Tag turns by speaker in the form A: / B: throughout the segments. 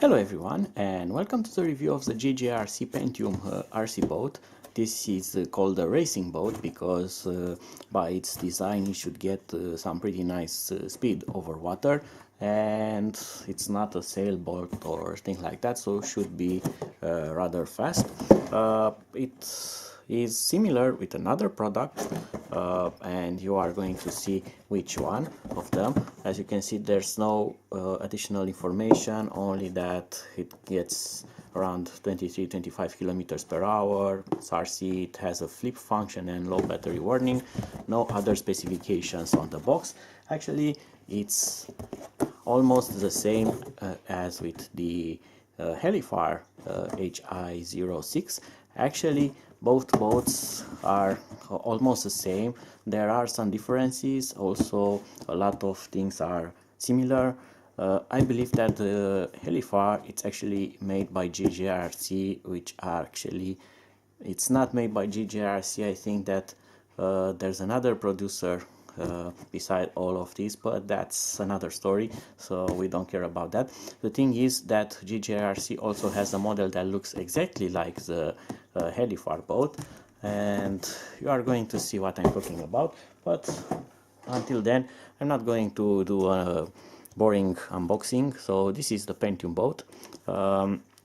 A: Hello everyone, and welcome to the review of the JJRC Pentium RC boat. This is called a racing boat because by its design it should get some pretty nice speed over water, and it's not a sailboat or thing like that, so it should be rather fast. It is similar with another product, and you are going to see which one of them. As you can see, there's no additional information, only that it gets around 23-25 kilometers per hour. It's RC, it has a flip function and low battery warning. No other specifications on the box. Actually, it's almost the same as with the Helifar HI06. Actually, both boats are almost the same. There are some differences, also a lot of things are similar. I believe that the Helifar, it's actually made by JJRC, which are actually, it's not made by JJRC. I think that there's another producer beside all of this, but that's another story, so we don't care about that. The thing is that JJRC also has a model that looks exactly like the Helifar boat, and you are going to see what I'm talking about. But until then, I'm not going to do a boring unboxing. So this is the Pentium boat.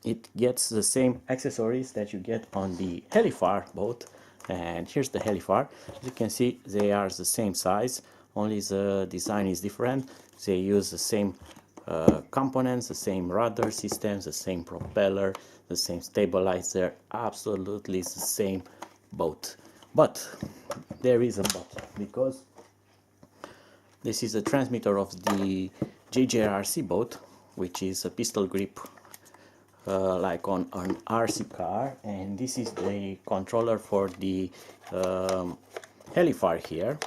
A: It gets the same accessories that you get on the Helifar boat, and here's the Helifar. As you can see, they are the same size, only the design is different. They use the same components, the same rudder systems, the same propeller, the same stabilizer, absolutely the same boat. But there is a but, because this is a transmitter of the JJRC boat, which is a pistol grip like on an RC car, and this is the controller for the Helifar here.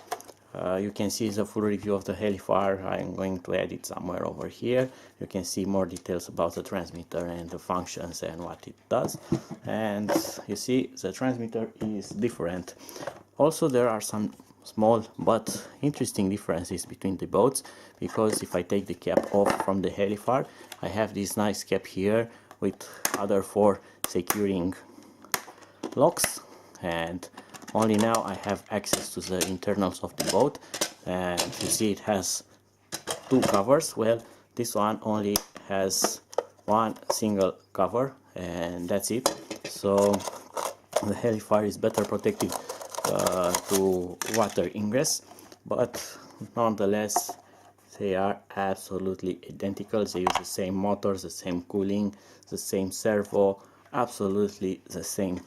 A: You can see the full review of the Helifar. I'm going to add it somewhere over here. You can see more details about the transmitter and the functions and what it does. And you see the transmitter is different. Also, there are some small but interesting differences between the boats, because if I take the cap off from the Helifar, I have this nice cap here with other 4 securing locks, and only now I have access to the internals of the boat. And you see it has 2 covers. Well, this one only has 1 single cover, and that's it. So the Helifar is better protected to water ingress, but nonetheless they are absolutely identical. They use the same motors, the same cooling, the same servo, absolutely the same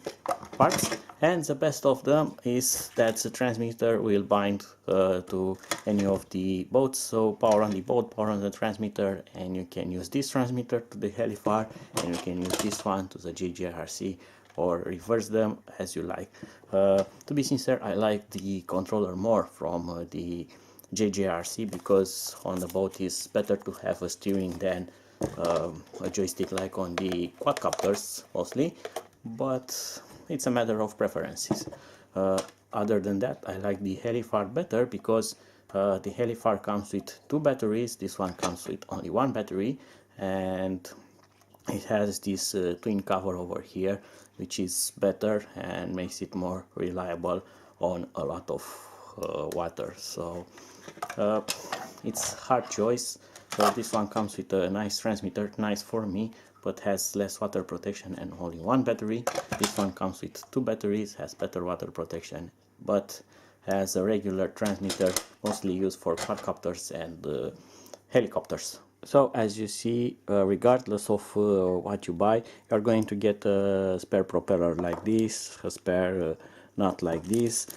A: parts. And the best of them is that the transmitter will bind to any of the boats. So power on the boat, power on the transmitter, and you can use this transmitter to the Helifar, and you can use this one to the JJRC, or reverse them as you like. To be sincere, I like the controller more from the JJRC, because on the boat is better to have a steering than a joystick like on the quadcopters mostly, but it's a matter of preferences. Other than that, I like the Helifar better, because the Helifar comes with 2 batteries, this one comes with only 1 battery, and it has this twin cover over here, which is better and makes it more reliable on a lot of water. So it's hard choice. So this one comes with a nice transmitter, nice for me, but has less water protection and only 1 battery. This one comes with 2 batteries, has better water protection, but has a regular transmitter, mostly used for quadcopters and helicopters. So as you see, regardless of what you buy, you're going to get a spare propeller like this, a spare nut like this,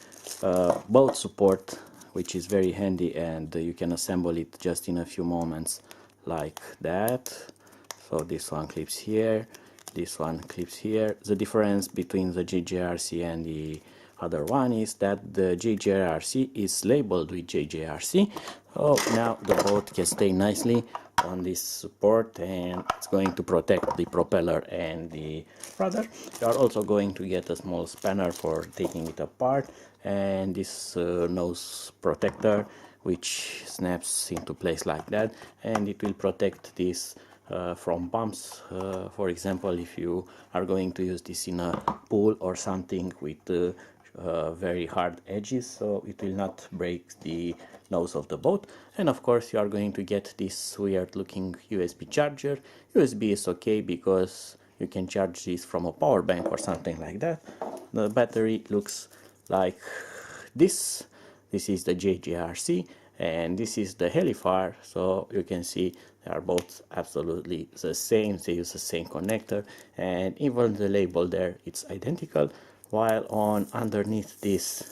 A: boat support, which is very handy, and you can assemble it just in a few moments like that. So this one clips here, this one clips here. The difference between the JJRC and the other one is that the JJRC is labeled with JJRC. So now the boat can stay nicely on this support, and it's going to protect the propeller and the rudder. You are also going to get a small spanner for taking it apart, and this nose protector, which snaps into place like that, and it will protect this from bumps. For example, if you are going to use this in a pool or something with very hard edges, so it will not break the nose of the boat. And of course you are going to get this weird looking USB charger. USB is okay because you can charge this from a power bank or something like that. The battery looks like this. This is the JJRC and this is the Helifar, so you can see they are both absolutely the same. They use the same connector, and even the label there, it's identical. While on underneath this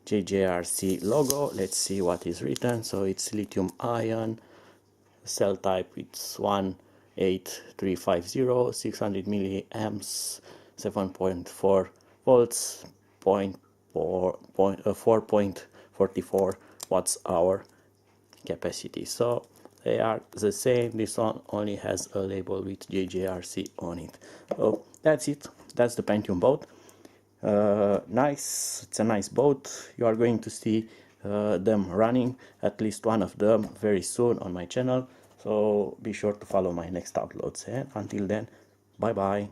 A: JJRC logo, let's see what is written. So it's lithium ion, cell type it's 18350, 600 milliamps, 7.4 volts, 4.44 watts hour capacity. So they are the same. This one only has a label with JJRC on it. So that's it. That's the Pentium boat. Nice. It's a nice boat. You are going to see them running, at least one of them, very soon on my channel. So be sure to follow my next uploads. And until then, bye bye.